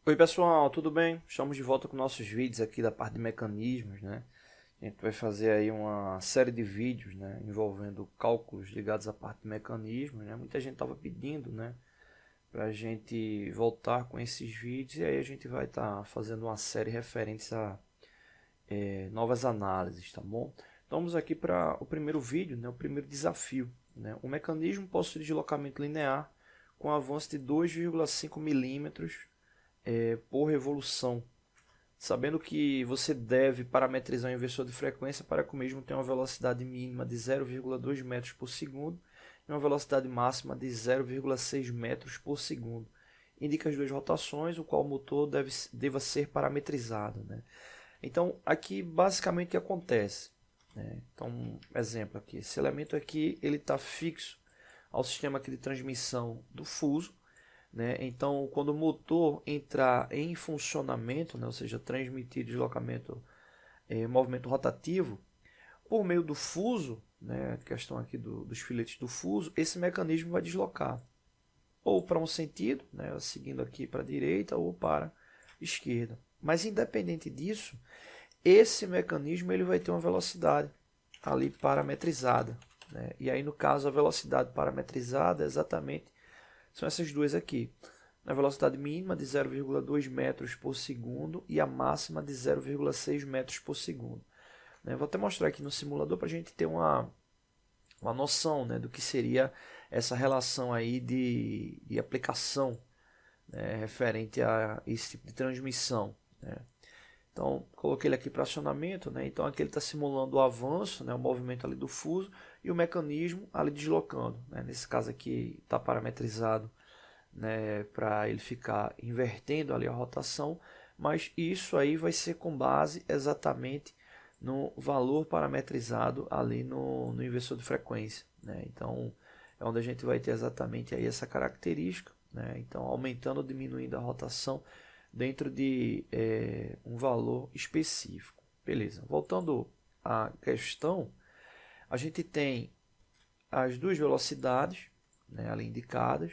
Oi pessoal, tudo bem? Estamos de volta com nossos vídeos aqui da parte de mecanismos, né? A gente vai fazer aí uma série de vídeos, né, envolvendo cálculos ligados à parte de mecanismos, né? Muita gente estava pedindo, né, para a gente voltar com esses vídeos e aí a gente vai estar fazendo uma série referente a novas análises, tá bom? Então vamos aqui para o primeiro vídeo, né, o primeiro desafio, né? O mecanismo possui deslocamento linear com avanço de 2,5 milímetros por revolução, sabendo que você deve parametrizar o inversor de frequência para que o mesmo tenha uma velocidade mínima de 0,2 metros por segundo e uma velocidade máxima de 0,6 metros por segundo. Indica as duas rotações, o qual o motor deva ser parametrizado, né? Então, aqui basicamente o que acontece, né? Então, exemplo aqui, esse elemento aqui ele está fixo ao sistema aqui de transmissão do fuso, né? Então, quando o motor entrar em funcionamento, né, ou seja, transmitir deslocamento, movimento rotativo, por meio do fuso, né, a questão aqui dos filetes do fuso, esse mecanismo vai deslocar ou para um sentido, né, seguindo aqui para a direita ou para a esquerda. Mas independente disso, esse mecanismo ele vai ter uma velocidade ali parametrizada, né? E aí no caso a velocidade parametrizada é exatamente são essas duas aqui. A velocidade mínima de 0,2 metros por segundo e a máxima de 0,6 metros por segundo. Vou até mostrar aqui no simulador para a gente ter uma noção, né, do que seria essa relação aí de aplicação, né, referente a esse tipo de transmissão, né. Então, coloquei ele aqui para acionamento, né? Então aqui ele está simulando o avanço, né? O movimento ali do fuso e o mecanismo ali deslocando, né? Nesse caso aqui está parametrizado, né, para ele ficar invertendo ali a rotação, mas isso aí vai ser com base exatamente no valor parametrizado ali no inversor de frequência, né? Então é onde a gente vai ter exatamente aí essa característica, né? Então aumentando ou diminuindo a rotação dentro de um valor específico. Beleza, voltando à questão, a gente tem as duas velocidades, né, ali indicadas,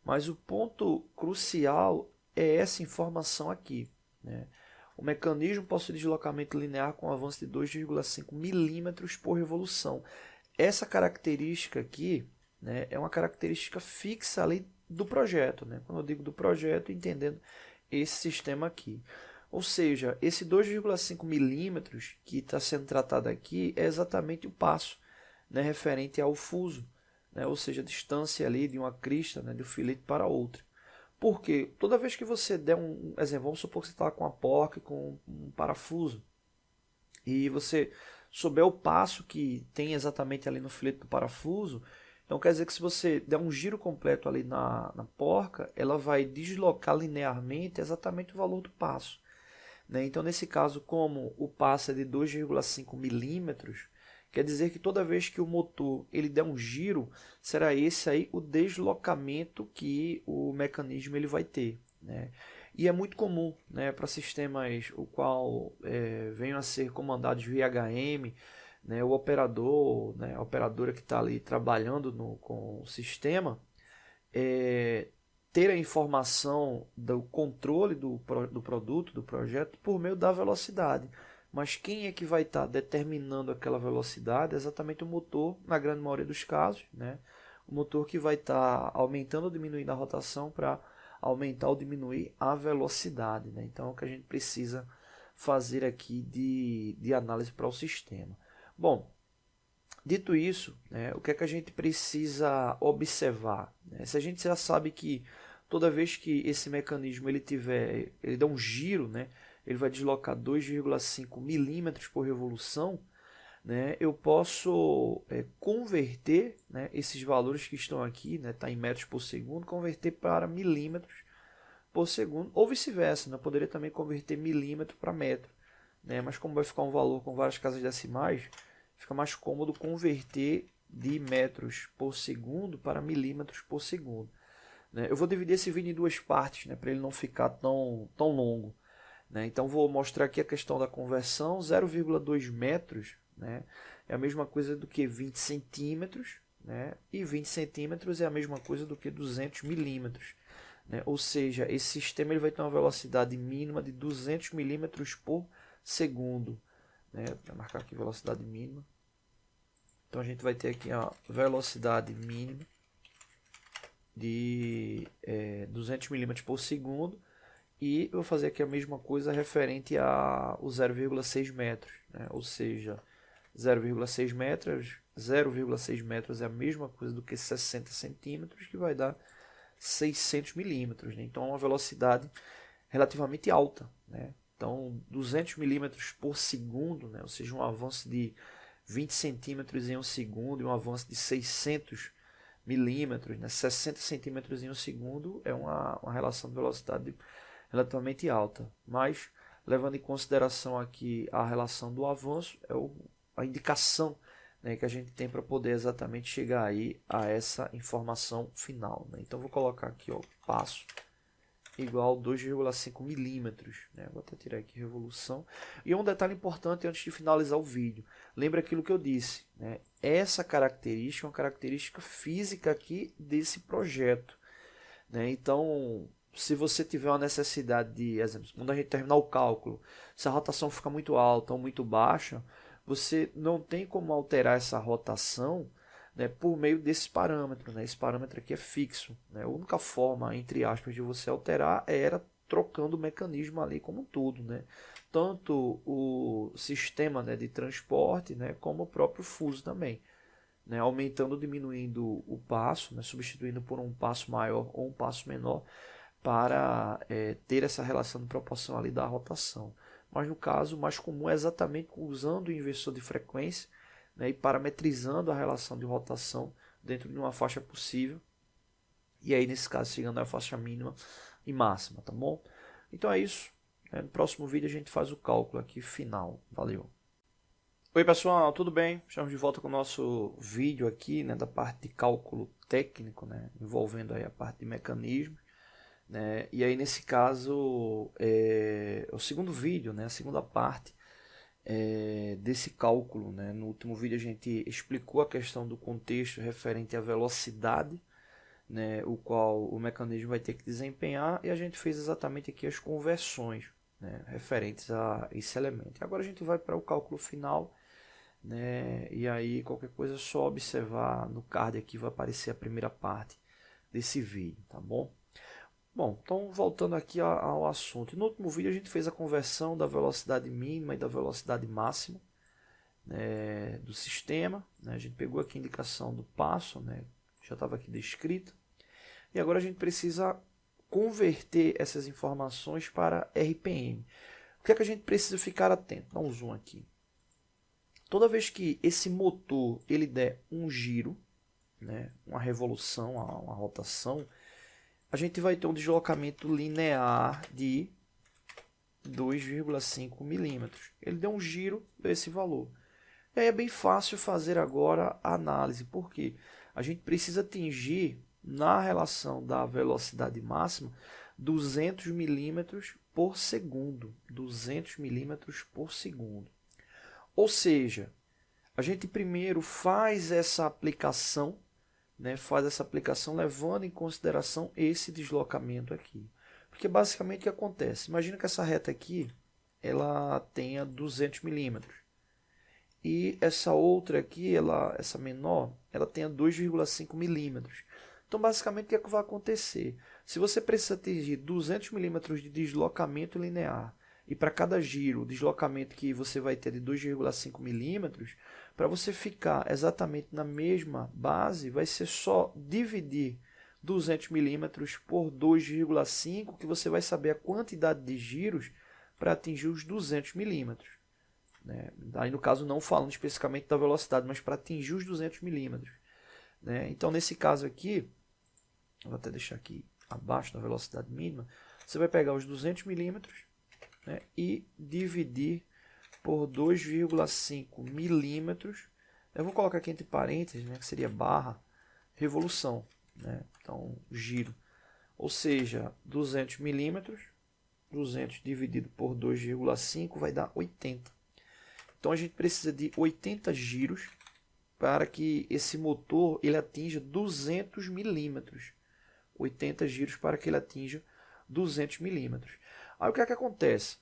mas o ponto crucial é essa informação aqui, né? O mecanismo possui deslocamento linear com avanço de 2,5 milímetros por revolução. Essa característica aqui, né, é uma característica fixa ali do projeto, né? Quando eu digo do projeto, entendendo esse sistema aqui. Ou seja, esse 2,5 milímetros que está sendo tratado aqui é exatamente o passo, né, referente ao fuso, né, ou seja, a distância ali de uma crista, né, de um filete para outra. Porque toda vez que você der um exemplo, vamos supor que você está com a porca com um parafuso e você souber o passo que tem exatamente ali no filete do parafuso, então quer dizer que se você der um giro completo ali na porca, ela vai deslocar linearmente exatamente o valor do passo, né? Então, nesse caso, como o passo é de 2,5 milímetros, quer dizer que toda vez que o motor ele der um giro, será esse aí o deslocamento que o mecanismo ele vai ter, né? E é muito comum, né, para sistemas o qual venham a ser comandados via HM, né, o operador, né, a operadora que está ali trabalhando com o sistema, é, ter a informação do controle do produto, do projeto, por meio da velocidade. Mas quem é que vai estar determinando aquela velocidade? É exatamente o motor, na grande maioria dos casos, né? O motor que vai estar aumentando ou diminuindo a rotação para aumentar ou diminuir a velocidade, né? Então é o que a gente precisa fazer aqui de análise para o sistema. Bom, dito isso, né, o que é que a gente precisa observar, né? Se a gente já sabe que toda vez que esse mecanismo ele dá um giro, né, ele vai deslocar 2,5 milímetros por revolução, né, eu posso converter, né, esses valores que estão aqui, né, tá em metros por segundo, converter para milímetros por segundo, ou vice-versa, né? Eu poderia também converter milímetro para metro, né? Mas como vai ficar um valor com várias casas decimais, fica mais cômodo converter de metros por segundo para milímetros por segundo, né? Eu vou dividir esse vídeo em duas partes, né, para ele não ficar tão longo, né? Então vou mostrar aqui a questão da conversão. 0,2 metros, né, é a mesma coisa do que 20 centímetros, né? E 20 centímetros é a mesma coisa do que 200 milímetros. né? Ou seja, esse sistema ele vai ter uma velocidade mínima de 200 milímetros por segundo, né? Vou marcar aqui velocidade mínima. Então a gente vai ter aqui a velocidade mínima de 200 milímetros por segundo. E eu vou fazer aqui a mesma coisa referente ao 0,6 metros, né? Ou seja, 0,6 metros, 0,6 metros é a mesma coisa do que 60 centímetros, que vai dar 600 milímetros, né? Então é uma velocidade relativamente alta, né? Então 200 milímetros por segundo, né? Ou seja, um avanço de 20 centímetros em um segundo e um avanço de 600 milímetros, né? 60 centímetros em um segundo é uma relação de velocidade relativamente alta, mas levando em consideração aqui a relação do avanço, a indicação, né, que a gente tem para poder exatamente chegar aí a essa informação final, né? Então vou colocar aqui, ó, passo igual 2,5 milímetros, né? Vou até tirar aqui revolução. E um detalhe importante antes de finalizar o vídeo, lembra aquilo que eu disse, né? Essa característica é uma característica física aqui desse projeto, né? Então, se você tiver uma necessidade de, exemplo, quando a gente terminar o cálculo, se a rotação ficar muito alta ou muito baixa, você não tem como alterar essa rotação, né, por meio desse parâmetro, né? Esse parâmetro aqui é fixo, né? A única forma, entre aspas, de você alterar era trocando o mecanismo ali como um todo, né? Tanto o sistema, né, de transporte, né, como o próprio fuso também, né? Aumentando ou diminuindo o passo, né, substituindo por um passo maior ou um passo menor, para ter essa relação de proporção ali da rotação. Mas no caso, o mais comum é exatamente usando o inversor de frequência, né, e parametrizando a relação de rotação dentro de uma faixa possível. E aí, nesse caso, chegando à faixa mínima e máxima, tá bom? Então é isso. No próximo vídeo a gente faz o cálculo aqui final. Valeu! Oi pessoal, tudo bem? Estamos de volta com o nosso vídeo aqui, né, da parte de cálculo técnico, né, envolvendo aí a parte de mecanismo. Né? E aí nesse caso é o segundo vídeo, né? A segunda parte desse cálculo, né? No último vídeo a gente explicou a questão do contexto referente à velocidade, né? O qual o mecanismo vai ter que desempenhar, e a gente fez exatamente aqui as conversões, né, referentes a esse elemento. E agora a gente vai para o cálculo final, né? E aí qualquer coisa é só observar no card aqui, vai aparecer a primeira parte desse vídeo, tá bom? Bom, então voltando aqui ao assunto. No último vídeo a gente fez a conversão da velocidade mínima e da velocidade máxima, né, do sistema, né? A gente pegou aqui a indicação do passo, né, já estava aqui descrito. E agora a gente precisa converter essas informações para RPM. O que é que a gente precisa ficar atento? Dá um zoom aqui. Toda vez que esse motor ele der um giro, né, uma revolução, uma rotação, a gente vai ter um deslocamento linear de 2,5 milímetros. Ele deu um giro desse valor. E aí é bem fácil fazer agora a análise, porque a gente precisa atingir, na relação da velocidade máxima, 200 milímetros por segundo. 200 milímetros por segundo. Ou seja, a gente primeiro faz essa aplicação, né, faz essa aplicação levando em consideração esse deslocamento aqui. Porque basicamente o que acontece? Imagina que essa reta aqui ela tenha 200 milímetros. E essa outra aqui, essa menor, ela tenha 2,5 milímetros. Então basicamente o que é que vai acontecer? Se você precisa atingir 200 milímetros de deslocamento linear, e para cada giro, o deslocamento que você vai ter de 2,5 milímetros, para você ficar exatamente na mesma base, vai ser só dividir 200 milímetros por 2,5, que você vai saber a quantidade de giros para atingir os 200 milímetros. Né? Aí no caso não falando especificamente da velocidade, mas para atingir os 200 milímetros. Né? Então nesse caso aqui, vou até deixar aqui abaixo da velocidade mínima, você vai pegar os 200 milímetros, né, e dividir por 2,5 milímetros. Eu vou colocar aqui entre parênteses, né, que seria barra revolução, né? Então giro, ou seja, 200 milímetros, 200 dividido por 2,5 vai dar 80. Então a gente precisa de 80 giros para que esse motor ele atinja 200 milímetros. 80 giros para que ele atinja 200 milímetros. Aí o que é que acontece?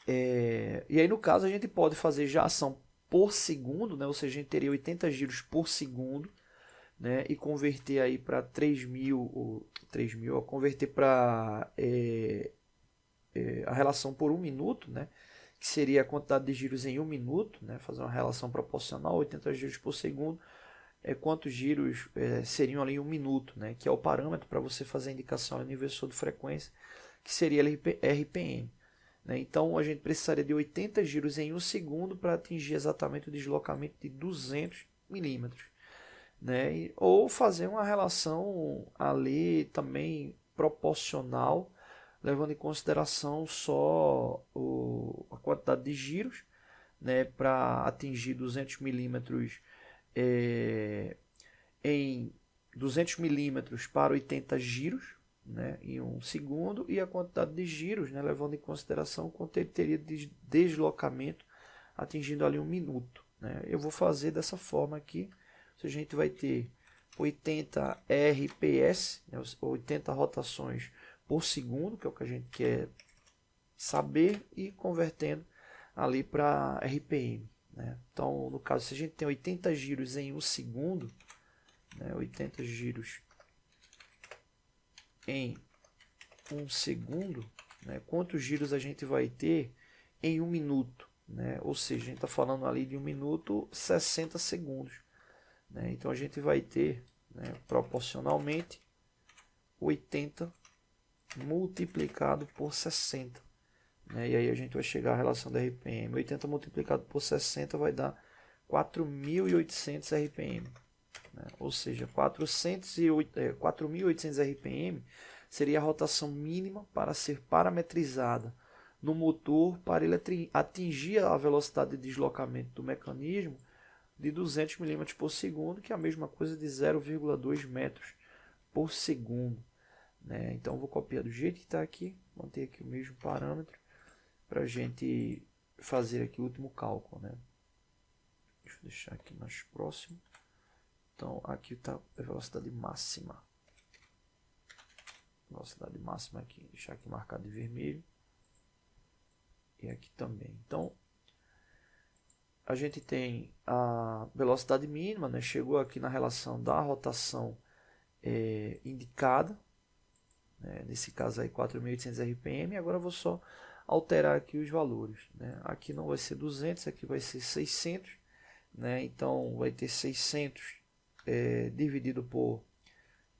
E aí no caso a gente pode fazer já ação por segundo, né? Ou seja, a gente teria 80 giros por segundo, né? E converter aí para 3.000, ó, converter para a relação por 1 minuto, né? Que seria a quantidade de giros em 1 minuto, né? Fazer uma relação proporcional, 80 giros por segundo, quantos giros seriam ali em 1 minuto, né? Que é o parâmetro para você fazer a indicação no inversor de frequência, que seria RPM. Né? Então a gente precisaria de 80 giros em 1 segundo para atingir exatamente o deslocamento de 200 milímetros. Né? Ou fazer uma relação ali também proporcional, levando em consideração só a quantidade de giros, né, para atingir 200 milímetros em 200 milímetros para 80 giros, né, em 1 segundo, e a quantidade de giros, né, levando em consideração quanto ele teria de deslocamento atingindo ali 1 minuto. Né. Eu vou fazer dessa forma aqui. A gente vai ter 80 RPS, né, 80 rotações por segundo, que é o que a gente quer saber, e convertendo ali para RPM. Né? Então, no caso, se a gente tem 80 giros em 1 segundo, né, 80 giros em 1 segundo, né, quantos giros a gente vai ter em 1 minuto? Né? Ou seja, a gente está falando ali de 1 minuto, 60 segundos. Né? Então a gente vai ter, né, proporcionalmente 80 multiplicado por 60. Né? E aí a gente vai chegar à relação da RPM. 80 multiplicado por 60 vai dar 4.800 RPM. Né? Ou seja, 4.800 RPM seria a rotação mínima para ser parametrizada no motor para ele atingir a velocidade de deslocamento do mecanismo de 200 milímetros por segundo, que é a mesma coisa de 0,2 metros por segundo. Né? Então vou copiar do jeito que está aqui, manter aqui o mesmo parâmetro para a gente fazer aqui o último cálculo. Né? Deixa eu deixar aqui mais próximo. Então aqui está a velocidade máxima. Velocidade máxima aqui, deixar aqui marcado de vermelho. E aqui também. Então a gente tem a velocidade mínima, né? Chegou aqui na relação da rotação indicada, né? Nesse caso aí 4.800 RPM. Agora eu vou só alterar aqui os valores. Né? Aqui não vai ser 200, aqui vai ser 600. Né? Então vai ter 600 dividido por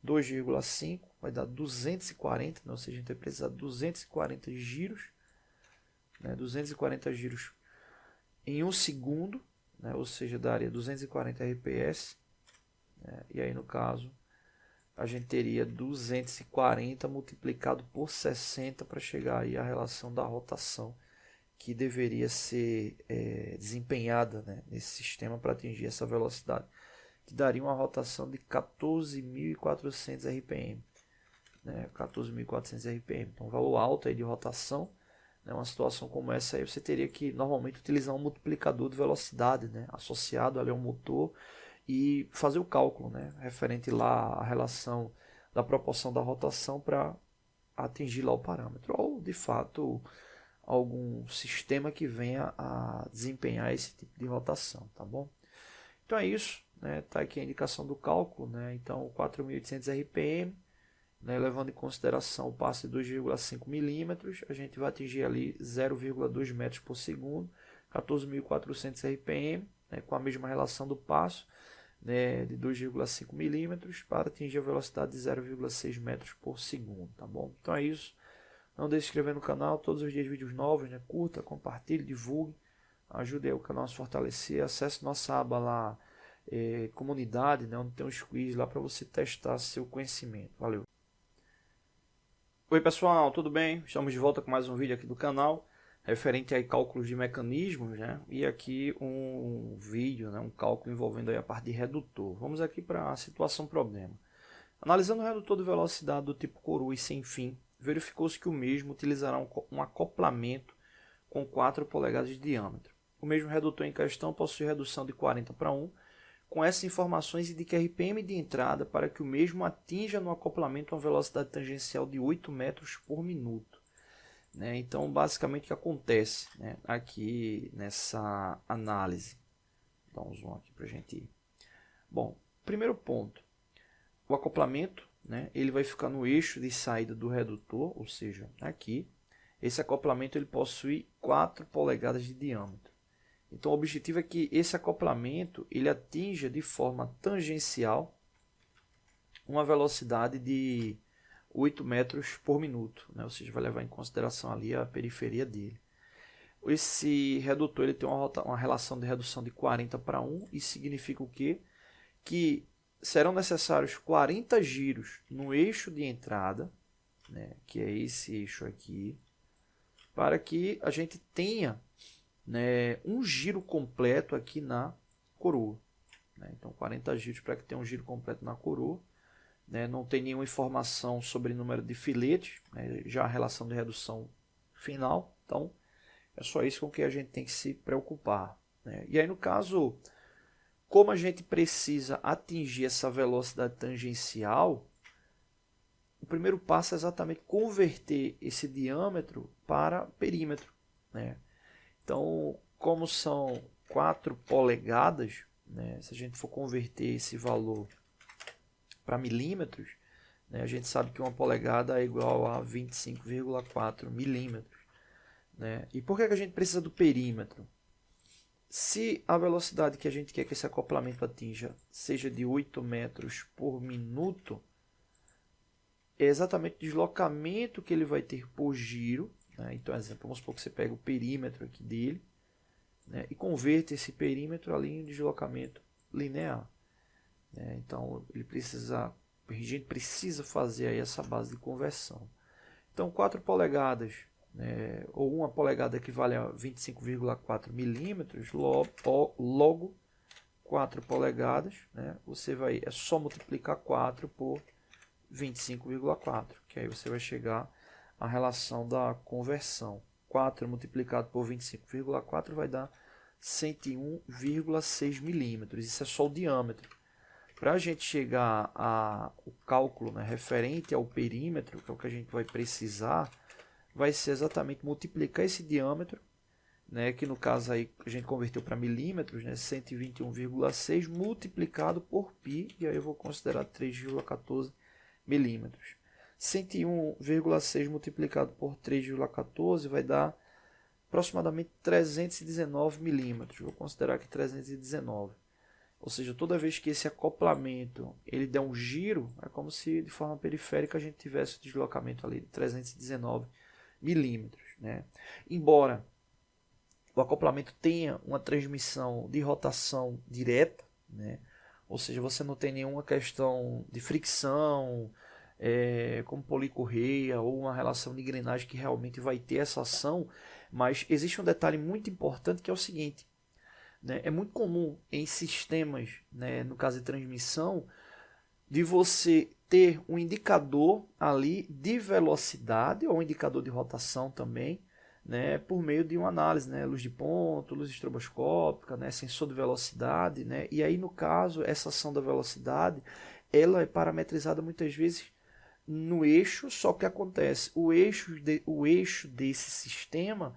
2,5, vai dar 240, né? Ou seja, a gente vai precisar de 240 giros. Né? 240 giros em 1 segundo, né? Ou seja, daria 240 RPS, né? E aí no caso a gente teria 240 multiplicado por 60 para chegar aí à relação da rotação que deveria ser desempenhada, né, nesse sistema para atingir essa velocidade, que daria uma rotação de 14.400 RPM, né? 14.400 RPM, então um valor alto aí de rotação. Uma situação como essa aí, você teria que normalmente utilizar um multiplicador de velocidade, né, associado ali ao motor, e fazer o cálculo, né, referente lá à relação da proporção da rotação para atingir lá o parâmetro, ou de fato algum sistema que venha a desempenhar esse tipo de rotação, tá bom? Então é isso, né, tá aqui a indicação do cálculo, né, então 4.800 RPM, né, levando em consideração o passo de 2,5 milímetros, a gente vai atingir ali 0,2 metros por segundo, 14.400 RPM, né, com a mesma relação do passo, né, de 2,5 milímetros, para atingir a velocidade de 0,6 metros por segundo. Tá bom? Então é isso. Não deixe de se inscrever no canal, todos os dias vídeos novos, né? Curta, compartilhe, divulgue, ajude aí o canal a se fortalecer, acesse nossa aba lá, comunidade, né, onde tem uns quiz lá para você testar seu conhecimento. Valeu! Oi pessoal, tudo bem? Estamos de volta com mais um vídeo aqui do canal, referente a cálculos de mecanismos, né? E aqui um vídeo, né? Um cálculo envolvendo aí a parte de redutor. Vamos aqui para a situação problema. Analisando o redutor de velocidade do tipo Coroa e sem fim, verificou-se que o mesmo utilizará um acoplamento com 4 polegadas de diâmetro. O mesmo redutor em questão possui redução de 40 para 1, com essas informações indica RPM de entrada para que o mesmo atinja no acoplamento uma velocidade tangencial de 8 metros por minuto. Né? Então, basicamente, o que acontece, né, aqui nessa análise? Vou dar um zoom aqui para a gente ir. Bom, primeiro ponto, o acoplamento, né, ele vai ficar no eixo de saída do redutor, ou seja, aqui. Esse acoplamento ele possui 4 polegadas de diâmetro. Então, o objetivo é que esse acoplamento ele atinja de forma tangencial uma velocidade de 8 metros por minuto, né? Ou seja, vai levar em consideração ali a periferia dele. Esse redutor ele tem uma relação de redução de 40 para 1, e significa o quê? Que serão necessários 40 giros no eixo de entrada, né? Que é esse eixo aqui, para que a gente tenha, né, um giro completo aqui na coroa. Né? Então, 40 giros para que tenha um giro completo na coroa. Né? Não tem nenhuma informação sobre número de filetes, né? Já a relação de redução final. Então, é só isso com que a gente tem que se preocupar. Né? E aí, no caso, como a gente precisa atingir essa velocidade tangencial, o primeiro passo é exatamente converter esse diâmetro para perímetro. Né? Então, como são 4 polegadas, né, se a gente for converter esse valor para milímetros, né, a gente sabe que uma polegada é igual a 25,4 milímetros. Né? E por que a gente precisa do perímetro? Se a velocidade que a gente quer que esse acoplamento atinja seja de 8 metros por minuto, é exatamente o deslocamento que ele vai ter por giro. Né? Então, exemplo, vamos supor que você pega o perímetro aqui dele, né, e converte esse perímetro ali em deslocamento linear. Né? Então, a gente precisa fazer aí essa base de conversão. Então, 4 polegadas, né, ou 1 polegada equivale a 25,4 milímetros, logo 4 polegadas, né, é só multiplicar 4 por 25,4, que aí você vai chegar à relação da conversão. 4 multiplicado por 25,4 vai dar 101,6 milímetros. Isso é só o diâmetro. Para a gente chegar ao cálculo, né, referente ao perímetro, que é o que a gente vai precisar, vai ser exatamente multiplicar esse diâmetro, né, que no caso aí a gente converteu para milímetros, né, 121,6 multiplicado por π, e aí eu vou considerar 3,14 milímetros. 101,6 multiplicado por 3,14 vai dar aproximadamente 319 milímetros. Vou considerar aqui 319. Ou seja, toda vez que esse acoplamento ele der um giro, é como se de forma periférica a gente tivesse o deslocamento ali de 319 milímetros. Né? Embora o acoplamento tenha uma transmissão de rotação direta, né? Ou seja, você não tem nenhuma questão de fricção, como policorreia ou uma relação de engrenagem que realmente vai ter essa ação, mas existe um detalhe muito importante que é o seguinte: né, é muito comum em sistemas, né, no caso de transmissão, de você ter um indicador ali de velocidade ou um indicador de rotação também, né, por meio de uma análise, né, luz de ponto, luz estroboscópica, né, sensor de velocidade, né, e aí no caso essa ação da velocidade ela é parametrizada muitas vezes no eixo, só que acontece o eixo desse sistema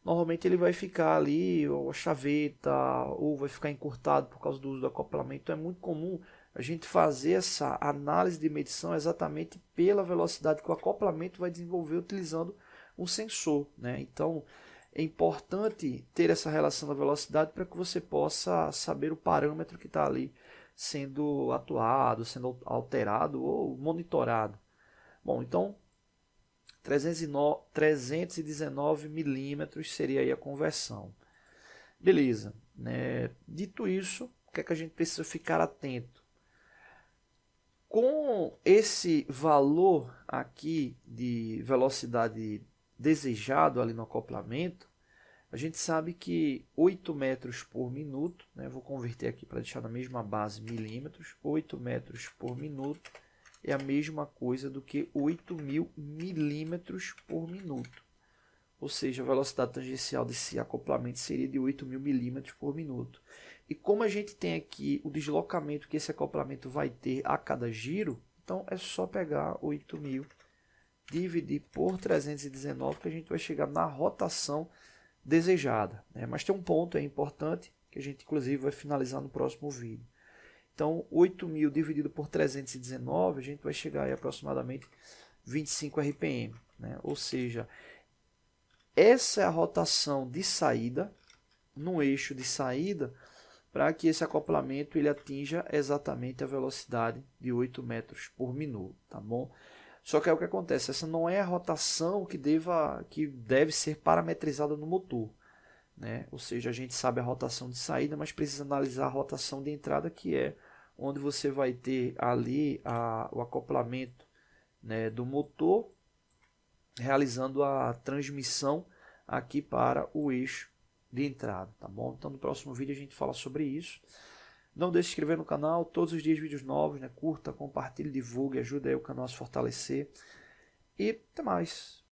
normalmente ele vai ficar ali, ou a chaveta, ou vai ficar encurtado por causa do uso do acoplamento. Então é muito comum a gente fazer essa análise de medição exatamente pela velocidade que o acoplamento vai desenvolver utilizando um sensor. Né? Então é importante ter essa relação da velocidade para que você possa saber o parâmetro que está ali sendo atuado, sendo alterado ou monitorado. Bom, então 319 milímetros seria aí a conversão. Beleza. Né? Dito isso, o que é que a gente precisa ficar atento? Com esse valor aqui de velocidade desejado ali no acoplamento, a gente sabe que 8 metros por minuto, né? Vou converter aqui para deixar na mesma base milímetros, 8 metros por minuto é a mesma coisa do que 8.000 milímetros por minuto. Ou seja, a velocidade tangencial desse acoplamento seria de 8.000 milímetros por minuto. E como a gente tem aqui o deslocamento que esse acoplamento vai ter a cada giro, então é só pegar 8.000, dividir por 319, que a gente vai chegar na rotação desejada, né? Mas tem um ponto importante, que a gente inclusive vai finalizar no próximo vídeo. Então, 8.000 dividido por 319, a gente vai chegar aí a aproximadamente 25 RPM, né? Ou seja, essa é a rotação de saída, no eixo de saída, para que esse acoplamento ele atinja exatamente a velocidade de 8 metros por minuto, tá bom? Só que é o que acontece, essa não é a rotação que deve ser parametrizada no motor, né? Ou seja, a gente sabe a rotação de saída, mas precisa analisar a rotação de entrada, que é onde você vai ter ali o acoplamento, né, do motor, realizando a transmissão aqui para o eixo de entrada, tá bom? Então no próximo vídeo a gente fala sobre isso. Não deixe de se inscrever no canal, todos os dias vídeos novos, né? Curta, compartilhe, divulgue, ajude aí o canal a se fortalecer. E até mais.